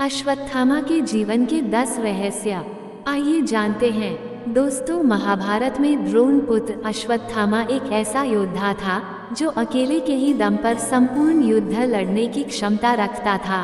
अश्वत्थामा के जीवन के 10 रहस्य आइए जानते हैं। दोस्तों, महाभारत में द्रोण पुत्र अश्वत्थामा एक ऐसा योद्धा था जो अकेले के ही दम पर संपूर्ण युद्ध लड़ने की क्षमता रखता था।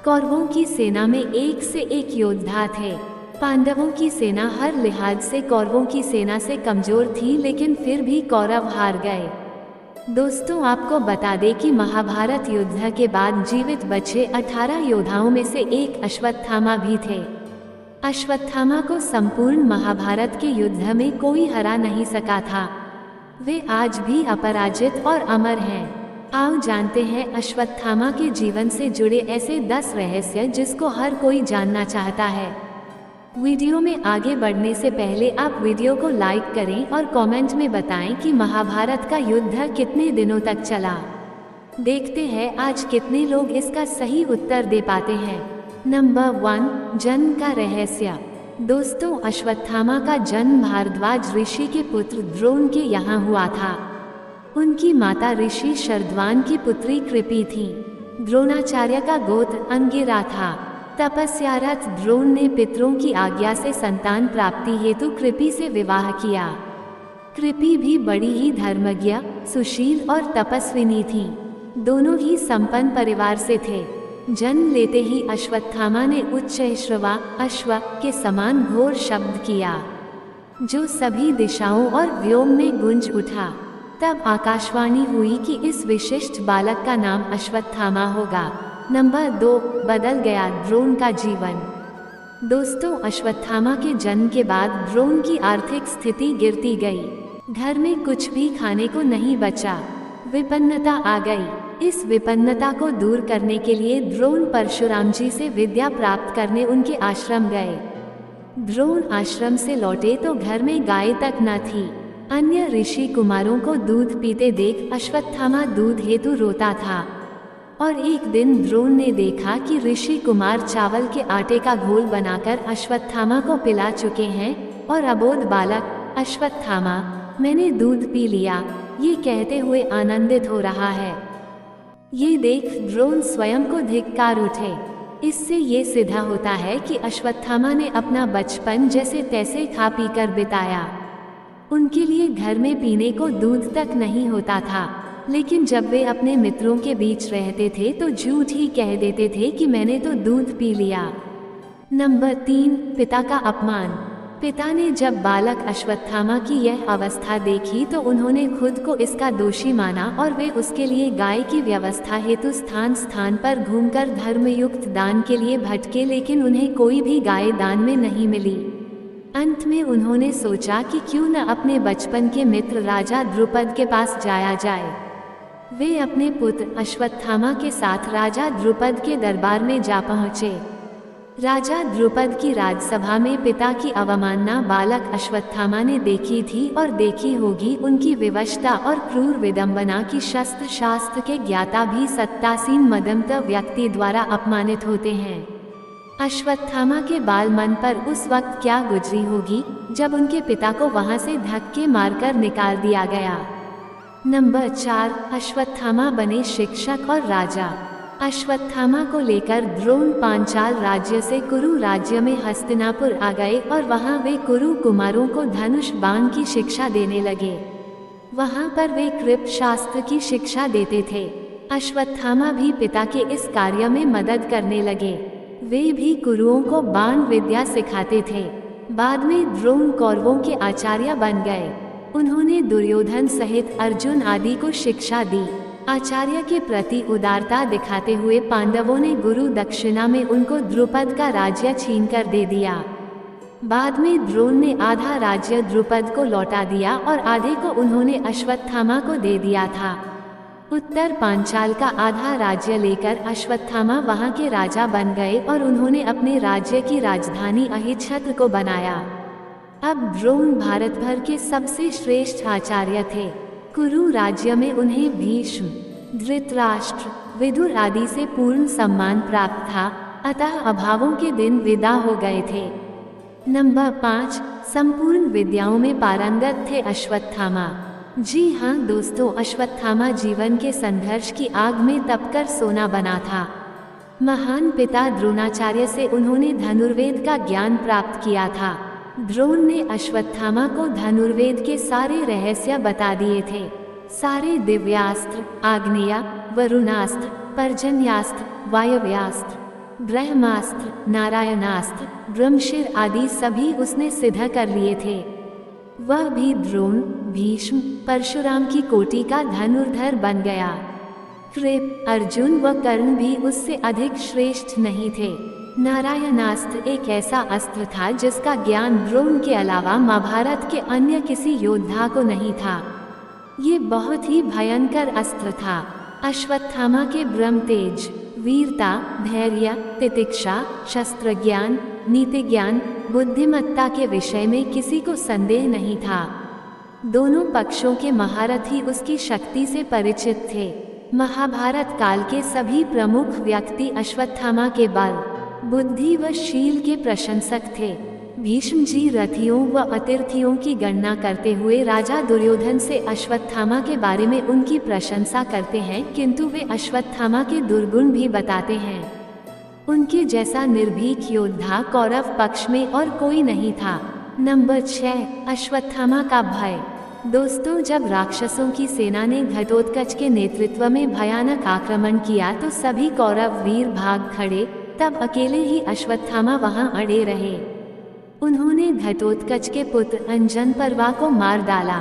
कौरवों की सेना में एक से एक योद्धा थे। पांडवों की सेना हर लिहाज से कौरवों की सेना से कमजोर थी, लेकिन फिर भी कौरव हार गए। दोस्तों, आपको बता दें कि महाभारत युद्ध के बाद जीवित बचे 18 योद्धाओं में से एक अश्वत्थामा भी थे। अश्वत्थामा को संपूर्ण महाभारत के युद्ध में कोई हरा नहीं सका था। वे आज भी अपराजित और अमर हैं। आओ जानते हैं अश्वत्थामा के जीवन से जुड़े ऐसे 10 रहस्य जिसको हर कोई जानना चाहता है। वीडियो में आगे बढ़ने से पहले आप वीडियो को लाइक करें और कमेंट में बताएं कि महाभारत का युद्ध कितने दिनों तक चला। देखते हैं आज कितने लोग इसका सही उत्तर दे पाते हैं। नंबर 1, जन्म का रहस्य। दोस्तों, अश्वत्थामा का जन्म भारद्वाज ऋषि के पुत्र द्रोण के यहाँ हुआ था। उनकी माता ऋषि शरद्वान की पुत्री कृपि थी। द्रोणाचार्य का गोत्र अंगिरा था। तपस्यारत द्रोण ने पितरों की आज्ञा से संतान प्राप्ति हेतु कृपि से विवाह किया। कृपि भी बड़ी ही धर्मज्ञ, सुशील और तपस्विनी थी। दोनों ही संपन्न परिवार से थे। जन्म लेते ही अश्वत्थामा ने उच्च श्रवा अश्व के समान घोर शब्द किया, जो सभी दिशाओं और व्योम में गूंज उठा। तब आकाशवाणी हुई कि इस विशिष्ट बालक का नाम अश्वत्थामा होगा। नंबर 2, बदल गया द्रोण का जीवन। दोस्तों, अश्वत्थामा के जन्म के बाद द्रोण की आर्थिक स्थिति गिरती गई। घर में कुछ भी खाने को नहीं बचा। विपन्नता आ गई। इस विपन्नता को दूर करने के लिए द्रोण परशुराम जी से विद्या प्राप्त करने उनके आश्रम गए। द्रोण आश्रम से लौटे तो घर में गाय तक न थी। अन्य ऋषि कुमारों को दूध पीते देख अश्वत्थामा दूध हेतु रोता था। और एक दिन द्रोण ने देखा कि ऋषि कुमार चावल के आटे का घोल बनाकर अश्वत्थामा को पिला चुके हैं और अबोध बालक अश्वत्थामा, मैंने दूध पी लिया, ये कहते हुए आनंदित हो रहा है। ये देख द्रोण स्वयं को धिक्कार उठे। इससे ये सिद्ध होता है कि अश्वत्थामा ने अपना बचपन जैसे तैसे खा पी कर बिताया। उनके लिए घर में पीने को दूध तक नहीं होता था, लेकिन जब वे अपने मित्रों के बीच रहते थे तो झूठ ही कह देते थे कि मैंने तो दूध पी लिया। नंबर 3, पिता का अपमान। पिता ने जब बालक अश्वत्थामा की यह अवस्था देखी तो उन्होंने खुद को इसका दोषी माना और वे उसके लिए गाय की व्यवस्था हेतु स्थान स्थान पर घूमकर धर्मयुक्त दान के लिए भटके, लेकिन उन्हें कोई भी गाय दान में नहीं मिली। अंत में उन्होंने सोचा कि क्यों न अपने बचपन के मित्र राजा द्रुपद के पास जाया जाए। वे अपने पुत्र अश्वत्थामा के साथ राजा द्रुपद के दरबार में जा पहुँचे। राजा द्रुपद की राजसभा में पिता की अवमानना बालक अश्वत्थामा ने देखी थी और देखी होगी उनकी विवशता और क्रूर विडंबना की शस्त्र शास्त्र के ज्ञाता भी सत्तासीन मदमत व्यक्ति द्वारा अपमानित होते हैं। अश्वत्थामा के बाल मन पर उस वक्त क्या गुजरी होगी जब उनके पिता को वहां से धक्के मारकर निकाल दिया गया। नंबर 4, अश्वत्थामा बने शिक्षक और राजा। अश्वत्थामा को लेकर द्रोण पांचाल राज्य से कुरु राज्य में हस्तिनापुर आ गए और वहां वे कुरु कुमारों को धनुष बाण की शिक्षा देने लगे। वहां पर वे कृप शास्त्र की शिक्षा देते थे। अश्वत्थामा भी पिता के इस कार्य में मदद करने लगे। वे भी कुरुओं को बाण विद्या सिखाते थे। बाद में द्रोण कौरवों के आचार्य बन गए। उन्होंने दुर्योधन सहित अर्जुन आदि को शिक्षा दी। आचार्य के प्रति उदारता दिखाते हुए पांडवों ने गुरु दक्षिणा में उनको द्रुपद का राज्य छीनकर दे दिया। बाद में द्रोण ने आधा राज्य द्रुपद को लौटा दिया और आधे को उन्होंने अश्वत्थामा को दे दिया था। उत्तर पांचाल का आधा राज्य लेकर अश्वत्थामा वहां के राजा बन गए और उन्होंने अपने राज्य की राजधानी अहिच्छत्र को बनाया। अब द्रोण भारत भर के सबसे श्रेष्ठ आचार्य थे। कुरु राज्य में उन्हें भीष्म, धृतराष्ट्र, विदुर आदि से पूर्ण सम्मान प्राप्त था, अतः अभावों के दिन विदा हो गए थे। नंबर 5, संपूर्ण विद्याओं में पारंगत थे अश्वत्थामा। जी हाँ दोस्तों, अश्वत्थामा जीवन के संघर्ष की आग में तपकर सोना बना था। महान पिता द्रोणाचार्य से उन्होंने धनुर्वेद का ज्ञान प्राप्त किया था। द्रोण ने अश्वत्थामा को धनुर्वेद के सारे रहस्य बता दिए थे। सारे दिव्यास्त्र, आग्नेया, वरुणास्त्र, पर्जन्यास्त्र, वायव्यास्त्र, ब्रह्मास्त्र, नारायणास्त्र, ब्रह्मशिर आदि सभी उसने सिद्ध कर लिए थे। वह भी द्रोण, भीष्म, परशुराम की कोटि का धनुर्धर बन गया। कृप, अर्जुन व कर्ण भी उससे अधिक श्रेष्ठ नहीं थे। नारायणास्त्र एक ऐसा अस्त्र था जिसका ज्ञान द्रोण के अलावा महाभारत के अन्य किसी योद्धा को नहीं था। ये बहुत ही भयंकर अस्त्र था। अश्वत्थामा के ब्रह्म तेज, वीरता, धैर्य, तितिक्षा, शस्त्र ज्ञान, नीति ज्ञान, बुद्धिमत्ता के विषय में किसी को संदेह नहीं था। दोनों पक्षों के महारथी उसकी शक्ति से परिचित थे। महाभारत काल के सभी प्रमुख व्यक्ति अश्वत्थामा के बल, बुद्धि व शील के प्रशंसक थे। भीष्म जी रथियों व अतिर्थियों की गणना करते हुए राजा दुर्योधन से अश्वत्थामा के बारे में उनकी प्रशंसा करते हैं, किंतु वे अश्वत्थामा के दुर्गुण भी बताते हैं। उनके जैसा निर्भीक योद्धा कौरव पक्ष में और कोई नहीं था। नंबर 6, अश्वत्थामा का भय। दोस्तों, जब राक्षसों की सेना ने घटोत्कच के नेतृत्व में भयानक आक्रमण किया तो सभी कौरव वीर भाग खड़े, तब अकेले ही अश्वत्थामा वहां अड़े रहे। उन्होंने घटोत्कच के पुत्र अंजन पर्वा को मार डाला।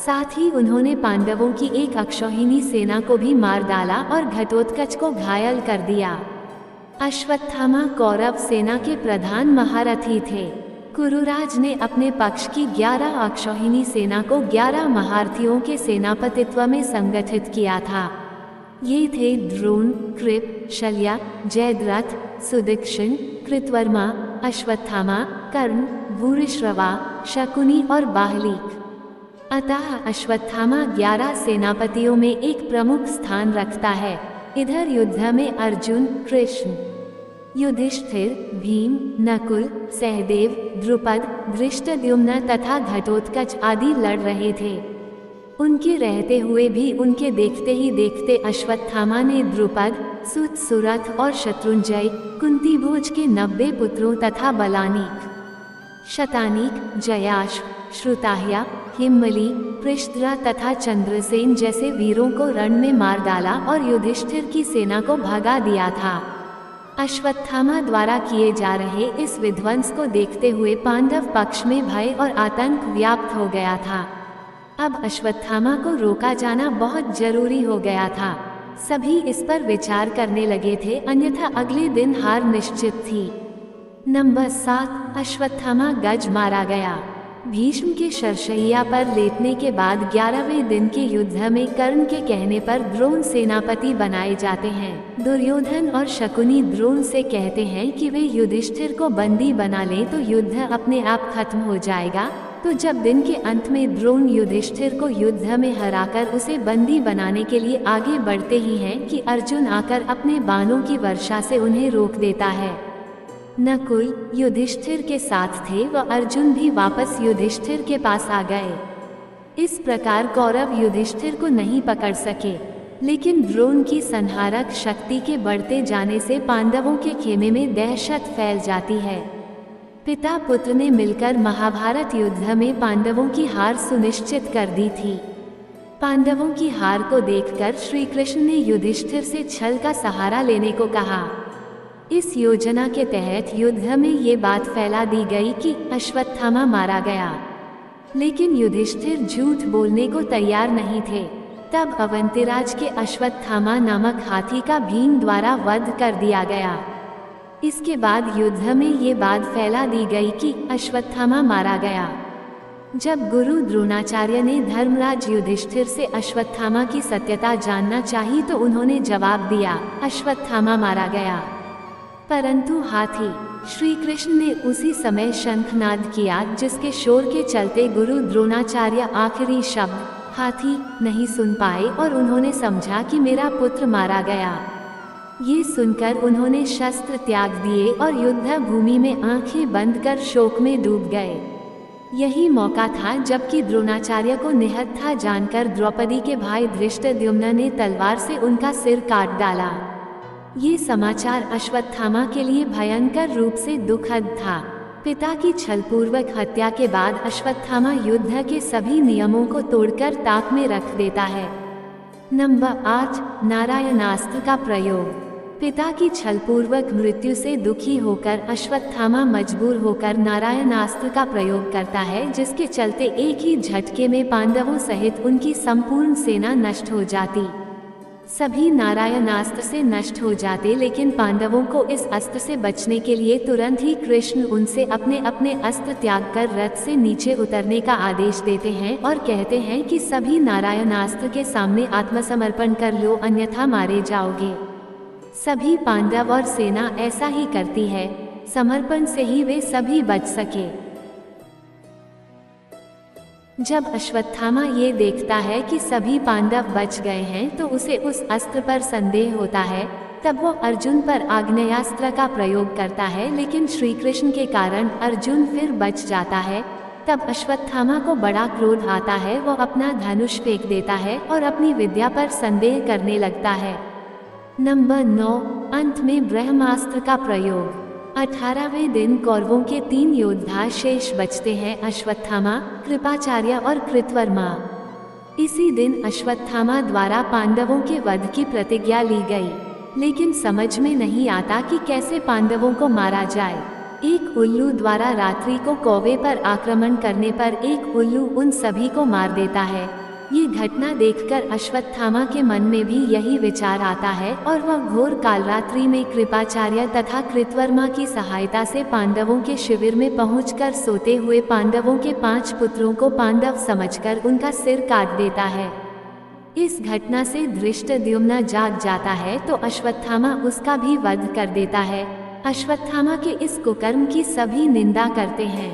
साथ ही उन्होंने पांडवों की एक अक्षौहिणी सेना को भी मार डाला और घटोत्कच को घायल कर दिया। अश्वत्थामा कौरव सेना के प्रधान महारथी थे। कुरुराज ने अपने पक्ष की 11 अक्षौहिणी सेना को 11 महारथियों के सेनापतित्व में संगठित किया था। ये थे द्रोण, कृप, शल्य, जयद्रथ, सुदक्षिण, कृतवर्मा, अश्वत्थामा, कर्ण, भूरिश्रवा, शकुनी और बाहलिक। अतः अश्वत्थामा 11 सेनापतियों में एक प्रमुख स्थान रखता है। इधर युद्ध में अर्जुन, कृष्ण, युधिष्ठिर, भीम, नकुल, सहदेव, द्रुपद, धृष्टद्युम्न तथा घटोत्कच आदि लड़ रहे थे। उनके रहते हुए भी उनके देखते ही देखते अश्वत्थामा ने द्रुपद, सुत, सुरथ और शत्रुंजय, कुंतीभोज के 90 पुत्रों तथा बलानीक, शतानीक, जयाश्व, श्रुताह्या, हिम्मली, पृष्ठद्रा तथा चंद्रसेन जैसे वीरों को रण में मार डाला और युधिष्ठिर की सेना को भगा दिया था। अश्वत्थामा द्वारा किए जा रहे इस विध्वंस को देखते हुए पांडव पक्ष में भय और आतंक व्याप्त हो गया था। अब अश्वत्थामा को रोका जाना बहुत जरूरी हो गया था। सभी इस पर विचार करने लगे थे, अन्यथा अगले दिन हार निश्चित थी। नंबर 7, अश्वत्थामा गज मारा गया। भीष्म के शरशैया पर लेटने के बाद 11वें दिन के युद्ध में कर्ण के कहने पर द्रोण सेनापति बनाए जाते हैं। दुर्योधन और शकुनी द्रोण से कहते हैं कि वे युधिष्ठिर को बंदी बना लें तो युद्ध अपने आप खत्म हो जाएगा। तो जब दिन के अंत में द्रोण युधिष्ठिर को युद्ध में हराकर उसे बंदी बनाने के लिए आगे बढ़ते ही हैं कि अर्जुन आकर अपने बाणों की वर्षा से उन्हें रोक देता है। नकुल युधिष्ठिर के साथ थे व अर्जुन भी वापस युधिष्ठिर के पास आ गए। इस प्रकार कौरव युधिष्ठिर को नहीं पकड़ सके, लेकिन द्रोण की संहारक शक्ति के बढ़ते जाने से पांडवों के खेमे में दहशत फैल जाती है। पिता पुत्र ने मिलकर महाभारत युद्ध में पांडवों की हार सुनिश्चित कर दी थी। पांडवों की हार को देखकर श्री कृष्ण ने युधिष्ठिर से छल का सहारा लेने को कहा। इस योजना के तहत युद्ध में ये बात फैला दी गई कि अश्वत्थामा मारा गया, लेकिन युधिष्ठिर झूठ बोलने को तैयार नहीं थे। तब अवंतिराज के अश्वत्थामा नामक हाथी का भीम द्वारा वध कर दिया गया। इसके बाद युद्ध में ये बात फैला दी गई कि अश्वत्थामा मारा गया। जब गुरु द्रोणाचार्य ने धर्मराज युधिष्ठिर से अश्वत्थामा की सत्यता जानना चाही तो उन्होंने जवाब दिया, अश्वत्थामा मारा गया। परंतु हाथी, श्री कृष्ण ने उसी समय शंखनाद किया, जिसके शोर के चलते गुरु द्रोणाचार्य आखिरी शब्द हाथी नहीं सुन पाए और उन्होंने समझा कि मेरा पुत्र मारा गया। ये सुनकर उन्होंने शस्त्र त्याग दिए और युद्ध भूमि में आंखें बंद कर शोक में डूब गए। यही मौका था जबकि द्रोणाचार्य को निहत्था जानकर द्रौपदी के भाई धृष्टद्युम्न ने तलवार से उनका सिर काट डाला। ये समाचार अश्वत्थामा के लिए भयंकर रूप से दुखद था। पिता की छलपूर्वक हत्या के बाद अश्वत्थामा युद्ध के सभी नियमों को तोड़कर ताक में रख देता है। नंबर 8, नारायणास्त्र का प्रयोग। पिता की छलपूर्वक मृत्यु से दुखी होकर अश्वत्थामा मजबूर होकर नारायणास्त्र का प्रयोग करता है, जिसके चलते एक ही झटके में पांडवों सहित उनकी संपूर्ण सेना नष्ट हो जाती। सभी नारायणास्त्र से नष्ट हो जाते, लेकिन पांडवों को इस अस्त्र से बचने के लिए तुरंत ही कृष्ण उनसे अपने अपने अस्त्र त्याग कर रथ से नीचे उतरने का आदेश देते हैं और कहते हैं कि सभी नारायणास्त्र के सामने आत्मसमर्पण कर लो, अन्यथा मारे जाओगे। सभी पांडव और सेना ऐसा ही करती है। समर्पण से ही वे सभी बच सके। जब अश्वत्थामा ये देखता है कि सभी पांडव बच गए हैं तो उसे उस अस्त्र पर संदेह होता है। तब वो अर्जुन पर आग्नेयास्त्र का प्रयोग करता है, लेकिन श्री कृष्ण के कारण अर्जुन फिर बच जाता है। तब अश्वत्थामा को बड़ा क्रोध आता है। वो अपना धनुष फेंक देता है और अपनी विद्या पर संदेह करने लगता है। नंबर 9, अंत में ब्रह्मास्त्र का प्रयोग। 18वें दिन कौरवों के 3 योद्धा शेष बचते हैं, अश्वत्थामा, कृपाचार्य और कृतवर्मा। इसी दिन अश्वत्थामा द्वारा पांडवों के वध की प्रतिज्ञा ली गई, लेकिन समझ में नहीं आता कि कैसे पांडवों को मारा जाए। एक उल्लू द्वारा रात्रि को कौवे पर आक्रमण करने पर एक उल्लू उन सभी को मार देता है। ये घटना देखकर अश्वत्थामा के मन में भी यही विचार आता है और वह घोर कालरात्रि में कृपाचार्य तथा कृतवर्मा की सहायता से पांडवों के शिविर में पहुंचकर सोते हुए पांडवों के 5 पुत्रों को पांडव समझकर उनका सिर काट देता है। इस घटना से धृष्टद्युम्न जाग जाता है तो अश्वत्थामा उसका भी वध कर देता है। अश्वत्थामा के इस कुकर्म की सभी निंदा करते हैं।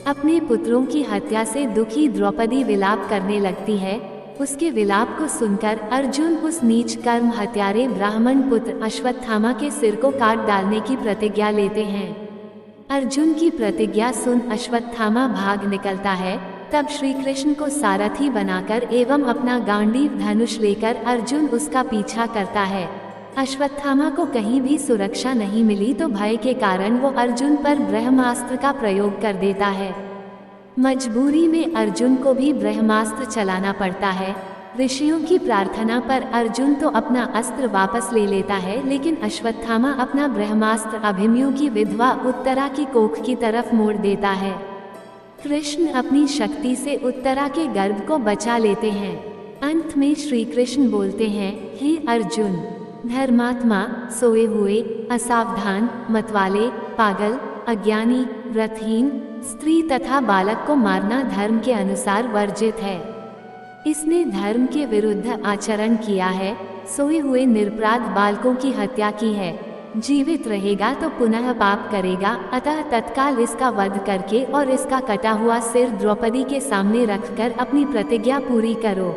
अपने पुत्रों की हत्या से दुखी द्रौपदी विलाप करने लगती है। उसके विलाप को सुनकर अर्जुन उस नीच कर्म हत्यारे ब्राह्मण पुत्र अश्वत्थामा के सिर को काट डालने की प्रतिज्ञा लेते हैं। अर्जुन की प्रतिज्ञा सुन अश्वत्थामा भाग निकलता है। तब श्री कृष्ण को सारथी बनाकर एवं अपना गांडीव धनुष लेकर अर्जुन उसका पीछा करता है। अश्वत्थामा को कहीं भी सुरक्षा नहीं मिली तो भय के कारण वो अर्जुन पर ब्रह्मास्त्र का प्रयोग कर देता है। मजबूरी में अर्जुन को भी ब्रह्मास्त्र चलाना पड़ता है। ऋषियों की प्रार्थना पर अर्जुन तो अपना अस्त्र वापस ले लेता है, लेकिन अश्वत्थामा अपना ब्रह्मास्त्र अभिमन्यु की विधवा उत्तरा की कोख की तरफ मोड़ देता है। कृष्ण अपनी शक्ति से उत्तरा के गर्भ को बचा लेते हैं। अंत में श्री कृष्ण बोलते हैं, हे अर्जुन, धर्मात्मा, सोए हुए, असावधान, मतवाले, पागल, अज्ञानी, व्रतहीन, स्त्री तथा बालक को मारना धर्म के अनुसार वर्जित है। इसने धर्म के विरुद्ध आचरण किया है। सोए हुए निरपराध बालकों की हत्या की है। जीवित रहेगा तो पुनः पाप करेगा, अतः तत्काल इसका वध करके और इसका कटा हुआ सिर द्रौपदी के सामने रखकर अपनी प्रतिज्ञा पूरी करो।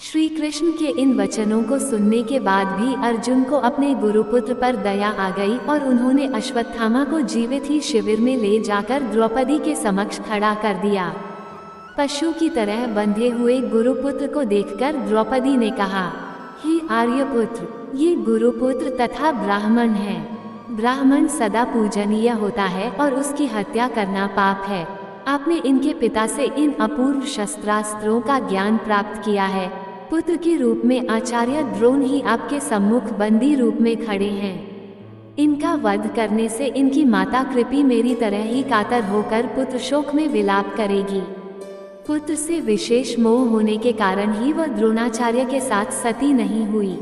श्री कृष्ण के इन वचनों को सुनने के बाद भी अर्जुन को अपने गुरुपुत्र पर दया आ गई और उन्होंने अश्वत्थामा को जीवित ही शिविर में ले जाकर द्रौपदी के समक्ष खड़ा कर दिया। पशु की तरह बंधे हुए गुरुपुत्र को देखकर द्रौपदी ने कहा, हे आर्यपुत्र, ये गुरुपुत्र तथा ब्राह्मण है। ब्राह्मण सदा पूजनीय होता है और उसकी हत्या करना पाप है। आपने इनके पिता से इन अपूर्व शस्त्रास्त्रों का ज्ञान प्राप्त किया है। पुत्र के रूप में आचार्य द्रोण ही आपके सम्मुख बंदी रूप में खड़े हैं। इनका वध करने से इनकी माता कृपी मेरी तरह ही कातर होकर पुत्र शोक में विलाप करेगी। पुत्र से विशेष मोह होने के कारण ही वह द्रोणाचार्य के साथ सती नहीं हुई।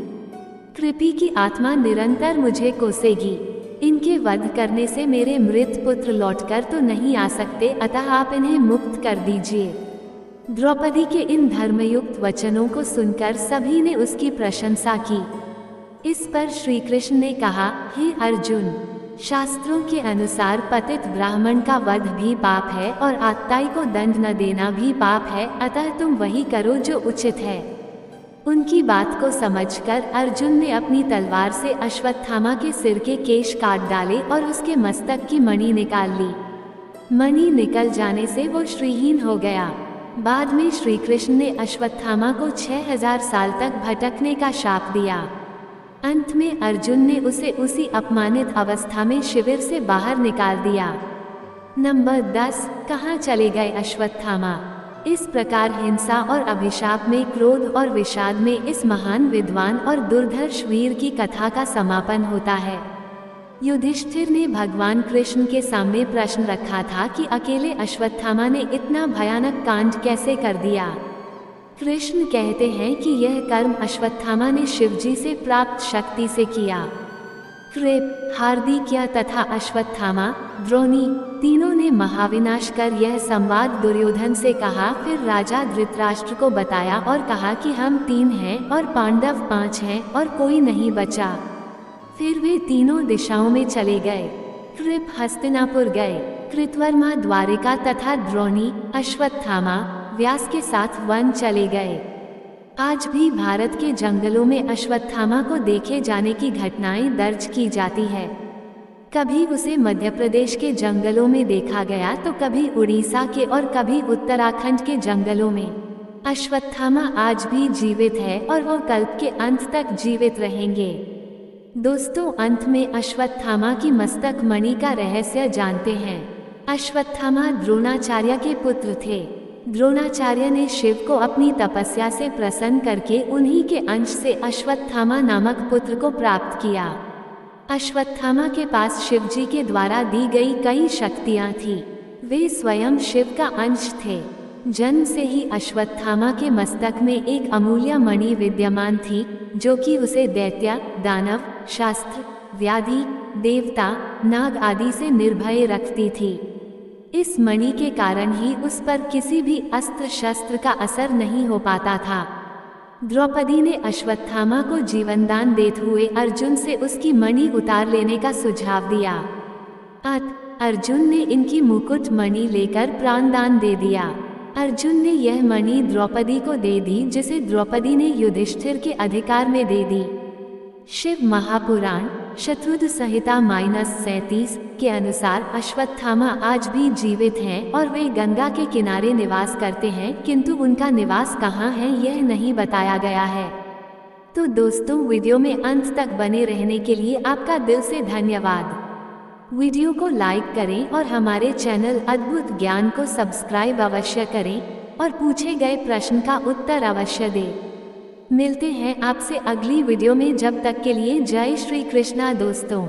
कृपी की आत्मा निरंतर मुझे कोसेगी। इनके वध करने से मेरे मृत पुत्र लौटकर तो नहीं आ सकते, अतः आप इन्हें मुक्त कर दीजिए। द्रौपदी के इन धर्मयुक्त वचनों को सुनकर सभी ने उसकी प्रशंसा की। इस पर श्री कृष्ण ने कहा, हे अर्जुन, शास्त्रों के अनुसार पतित ब्राह्मण का वध भी पाप है और आत्ताई को दंड न देना भी पाप है, अतः तुम वही करो जो उचित है। उनकी बात को समझकर अर्जुन ने अपनी तलवार से अश्वत्थामा के सिर के केश काट डाले और उसके मस्तक की मणि निकाल ली। मणि निकल जाने से वो श्रीहीन हो गया। बाद में श्री कृष्ण ने अश्वत्थामा को 6000 साल तक भटकने का शाप दिया। अंत में अर्जुन ने उसे उसी अपमानित अवस्था में शिविर से बाहर निकाल दिया। नंबर 10, कहाँ चले गए अश्वत्थामा। इस प्रकार हिंसा और अभिशाप में, क्रोध और विषाद में इस महान विद्वान और दुर्धर्ष वीर की कथा का समापन होता है। युधिष्ठिर ने भगवान कृष्ण के सामने प्रश्न रखा था कि अकेले अश्वत्थामा ने इतना भयानक कांड कैसे कर दिया। कृष्ण कहते हैं कि यह कर्म अश्वत्थामा ने शिवजी से प्राप्त शक्ति से किया। कृप, हार्दिक्य तथा अश्वत्थामा, द्रोणी तीनों ने महाविनाश कर यह संवाद दुर्योधन से कहा। फिर राजा धृतराष्ट्र को बताया और कहा कि हम 3 हैं और पांडव 5 हैं और कोई नहीं बचा। फिर वे तीनों दिशाओं में चले गए। कृप हस्तिनापुर गए, कृतवर्मा द्वारिका तथा द्रोणी अश्वत्थामा व्यास के साथ वन चले गए। आज भी भारत के जंगलों में अश्वत्थामा को देखे जाने की घटनाएं दर्ज की जाती है। कभी उसे मध्य प्रदेश के जंगलों में देखा गया तो कभी उड़ीसा के और कभी उत्तराखंड के जंगलों में। अश्वत्थामा आज भी जीवित है और वो कल्प के अंत तक जीवित रहेंगे। दोस्तों, अंत में अश्वत्थामा की मस्तक मणि का रहस्य जानते हैं। अश्वत्थामा द्रोणाचार्य के पुत्र थे। द्रोणाचार्य ने शिव को अपनी तपस्या से प्रसन्न करके उन्हीं के अंश से अश्वत्थामा नामक पुत्र को प्राप्त किया। अश्वत्थामा के पास शिवजी के द्वारा दी गई कई शक्तियां थीं। वे स्वयं शिव का अंश थे। जन्म से ही अश्वत्थामा के मस्तक में एक अमूल्य मणि विद्यमान थी, जो कि उसे दैत्य, दानव, शास्त्र, व्याधि, देवता, नाग आदि से निर्भय रखती थी। इस मणि के कारण ही उस पर किसी भी अस्त्र शस्त्र का असर नहीं हो पाता था। द्रौपदी ने अश्वत्थामा को जीवनदान देते हुए अर्जुन से उसकी मणि उतार लेने का सुझाव दिया। अर्जुन ने इनकी मुकुट मणि लेकर प्राणदान दे दिया। अर्जुन ने यह मणि द्रौपदी को दे दी, जिसे द्रौपदी ने युधिष्ठिर के अधिकार में दे दी। शिव महापुराण शत्रुघ्न संहिता -37 के अनुसार अश्वत्थामा आज भी जीवित हैं और वे गंगा के किनारे निवास करते हैं, किंतु उनका निवास कहाँ है यह नहीं बताया गया है। तो दोस्तों, वीडियो में अंत तक बने रहने के लिए आपका दिल से धन्यवाद। वीडियो को लाइक करें और हमारे चैनल अद्भुत ज्ञान को सब्सक्राइब अवश्य करें और पूछे गए प्रश्न का उत्तर अवश्य दें। मिलते हैं आपसे अगली वीडियो में, जब तक के लिए जय श्री कृष्णा दोस्तों।